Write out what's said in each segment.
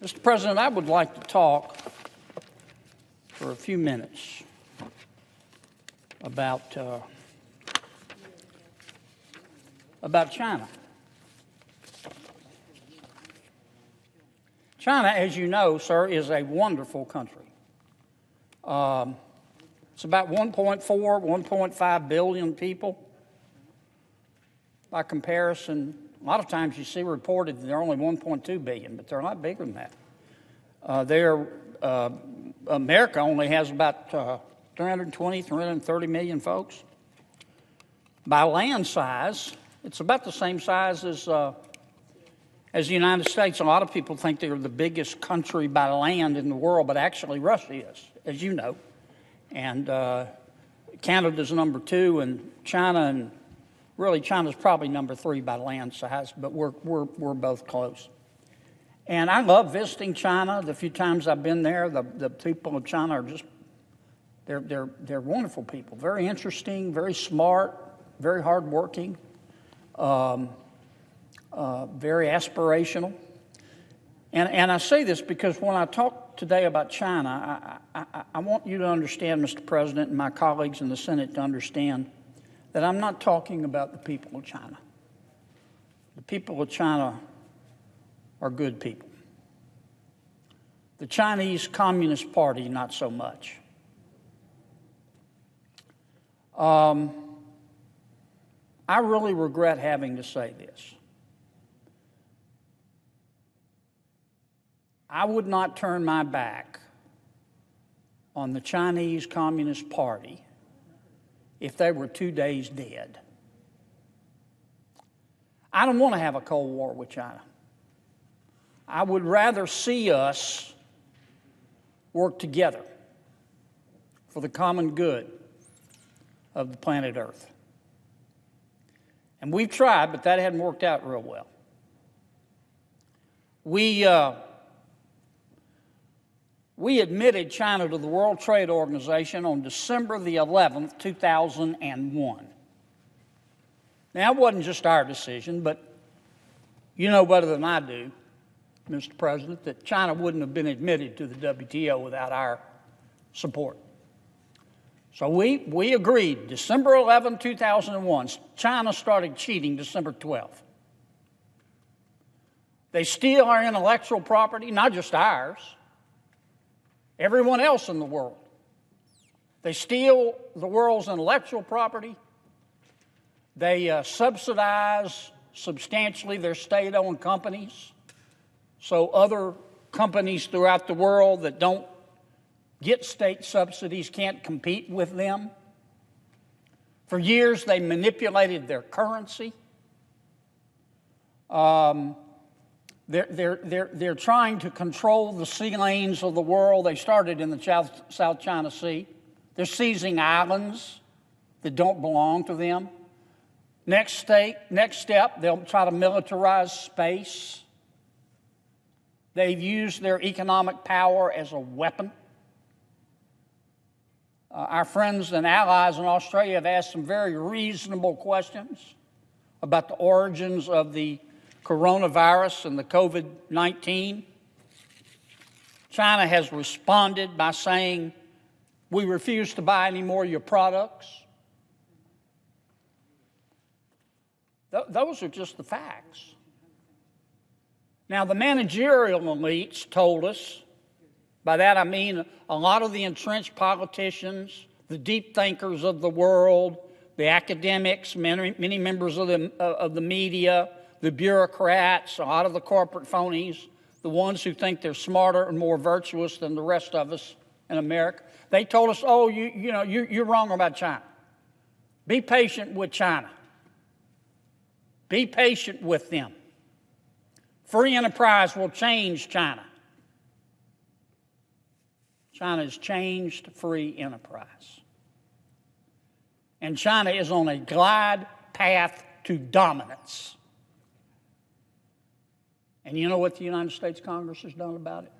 Mr. President, I would like to talk for a few minutes about China. China, as you know, sir, is a wonderful country. It's about 1.4, 1.5 billion people. By comparison, a lot of times you see reported that they're only 1.2 billion, but they're a lot bigger than that. America only has about 320, 330 million folks. By land size, it's about the same size as the United States. A lot of people think they're the biggest country by land in the world, but actually Russia is, as you know. And Canada's number 2, and China, and really China's probably number 3 by land size, but we're both close. And I love visiting China. The few times I've been there, the people of China are just, they're wonderful people, very interesting, very smart, very hardworking, very aspirational. And I say this because when I talk today about China, I want you to understand, Mr. President, and my colleagues in the Senate to understand that I'm not talking about the people of China. The people of China are good people. The Chinese Communist Party, not so much. I really regret having to say this. I would not turn my back on the Chinese Communist Party if they were 2 days dead. I don't want to have a Cold War with China. I would rather see us work together for the common good of the planet Earth. And we've tried, but that hadn't worked out real well. We admitted China to the World Trade Organization on December the 11th, 2001. Now, it wasn't just our decision, but you know better than I do, Mr. President, that China wouldn't have been admitted to the WTO without our support. So we agreed, December 11, 2001. China started cheating December 12th. They steal our intellectual property, not just ours, everyone else in the world. They steal the world's intellectual property. They subsidize substantially their state-owned companies, so other companies throughout the world that don't get state subsidies can't compete with them. For years, they manipulated their currency. They're trying to control the sea lanes of the world. They started in the South China Sea. They're seizing islands that don't belong to them. Next step, they'll try to militarize space. They've used their economic power as a weapon. Our friends and allies in Australia have asked some very reasonable questions about the origins of the coronavirus and the COVID-19. China has responded by saying, we refuse to buy any more of your products. Those are just the facts. Now, the managerial elites told us, by that I mean a lot of the entrenched politicians, the deep thinkers of the world, the academics, many members of the media, the bureaucrats, a lot of the corporate phonies, the ones who think they're smarter and more virtuous than the rest of us in America. They told us, oh, you're wrong about China. Be patient with China. Be patient with them. Free enterprise will change China. China has changed free enterprise. And China is on a glide path to dominance. And you know what the United States Congress has done about it?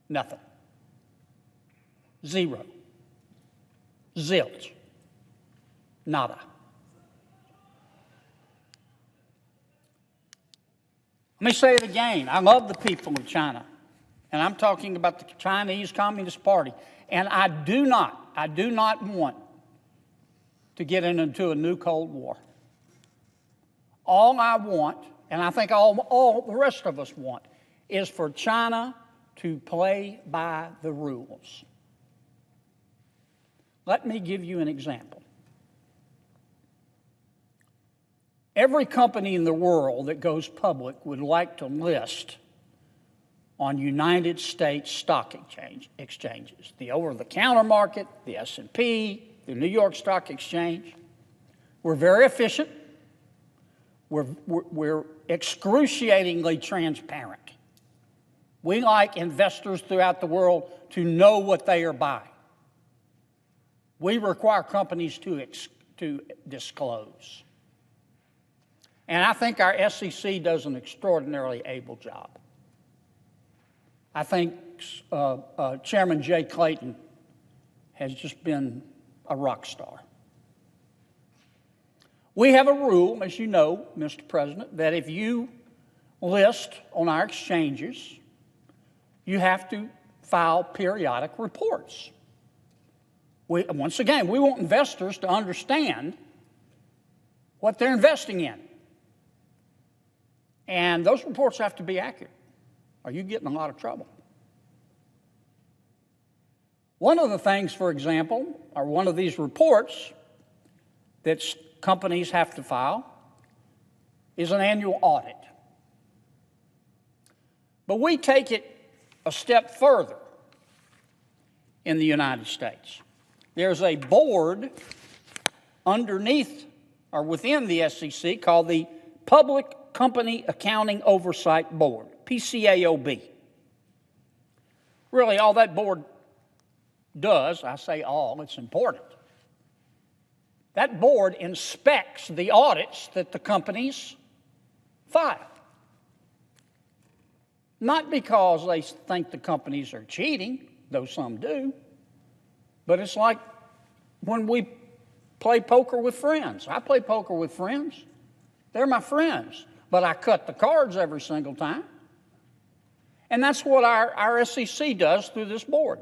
Nothing. Zero. Zilch. Nada. Let me say it again. I love the people of China. And I'm talking about the Chinese Communist Party. And I do not want to get into a new Cold War. All I want, and I think all the rest of us want, is for China to play by the rules. Let me give you an example. Every company in the world that goes public would like to list on United States stock exchanges, the over-the-counter market, the S&P, the New York Stock Exchange. We're very efficient. We're excruciatingly transparent. We like investors throughout the world to know what they are buying. We require companies to disclose. And I think our SEC does an extraordinarily able job. I think Chairman Jay Clayton has just been a rock star. We have a rule, as you know, Mr. President, that if you list on our exchanges, you have to file periodic reports. Once again, we want investors to understand what they're investing in. And those reports have to be accurate, or you get in a lot of trouble. One of the things, for example, or one of these reports that companies have to file is an annual audit. But we take it a step further in the United States. There's a board underneath or within the SEC called the Public Company Accounting Oversight Board, PCAOB. Really, all that board does, I say all, it's important. That board inspects the audits that the companies file. Not because they think the companies are cheating, though some do, but it's like when we play poker with friends. I play poker with friends. They're my friends, but I cut the cards every single time. And that's what our SEC does through this board.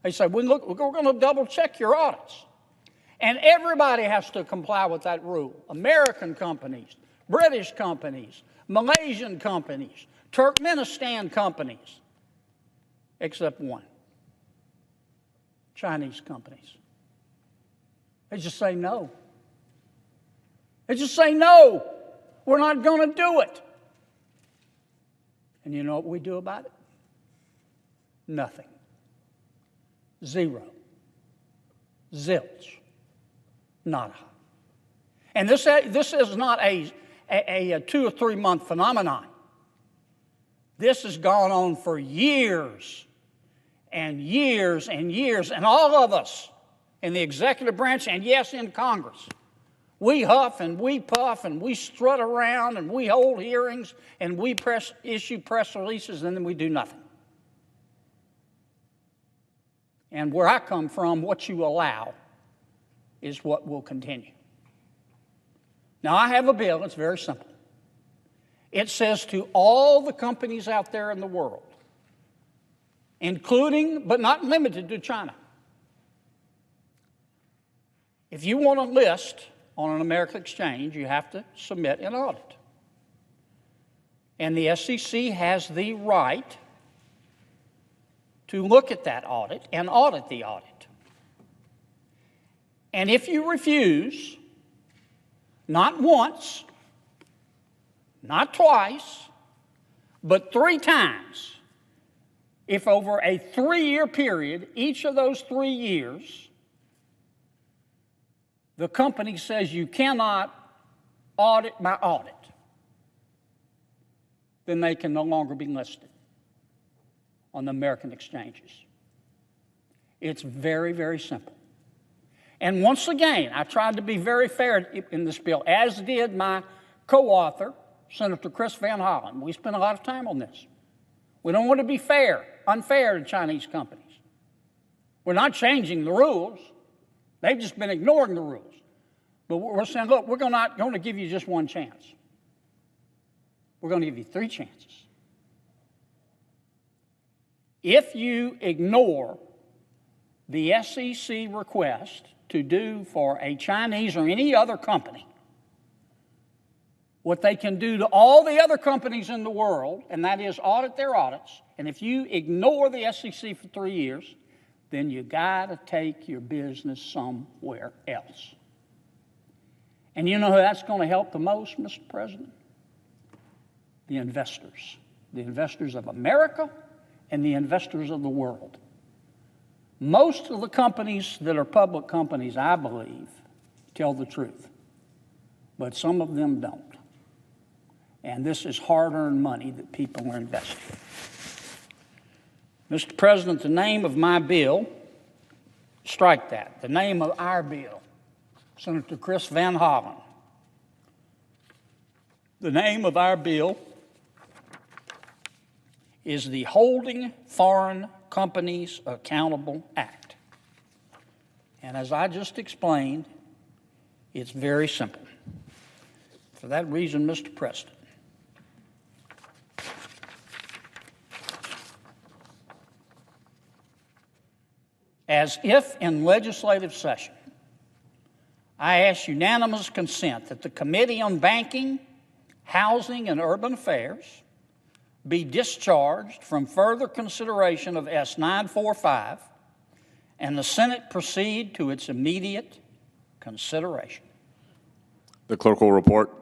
They say, we're going to double check your audits. And everybody has to comply with that rule. American companies, British companies, Malaysian companies, Turkmenistan companies, except one, Chinese companies. They just say no. They just say no, we're not going to do it. And you know what we do about it? Nothing. Zero. Zilch. Nada. And this is not a 2 or 3 month phenomenon. This has gone on for years and years and years. And all of us in the executive branch and, yes, in Congress, we huff and we puff and we strut around and we hold hearings and we issue press releases and then we do nothing. And where I come from, what you allow is what will continue. Now, I have a bill. It's very simple. It says to all the companies out there in the world, including but not limited to China, if you want to list on an American exchange, you have to submit an audit. And the SEC has the right to look at that audit and audit the audit. And if you refuse, not once, not twice, but 3 times, if over a 3-year period, each of those 3 years, the company says you cannot audit my audit, then they can no longer be listed on the American exchanges. It's very, very simple. And once again, I tried to be very fair in this bill, as did my co-author, Senator Chris Van Hollen. We spent a lot of time on this. We don't want to be unfair to Chinese companies. We're not changing the rules. They've just been ignoring the rules. But we're saying, look, we're not going to give you just one chance. We're going to give you 3 chances. If you ignore the SEC request to do for a Chinese or any other company what they can do to all the other companies in the world, and that is audit their audits, and if you ignore the SEC for 3 years, then you got to take your business somewhere else. And you know who that's going to help the most, Mr. President? The investors of America and the investors of the world. Most of the companies that are public companies, I believe, tell the truth, but some of them don't. And this is hard-earned money that people are investing. Mr. President, the name of my bill, strike that, the name of our bill, Senator Chris Van Hollen. The name of our bill is the Holding Foreign Companies Accountable Act. And as I just explained, it's very simple. For that reason, Mr. President, as if in legislative session, I ask unanimous consent that the Committee on Banking, Housing, and Urban Affairs be discharged from further consideration of S-945 and the Senate proceed to its immediate consideration. The clerk will report.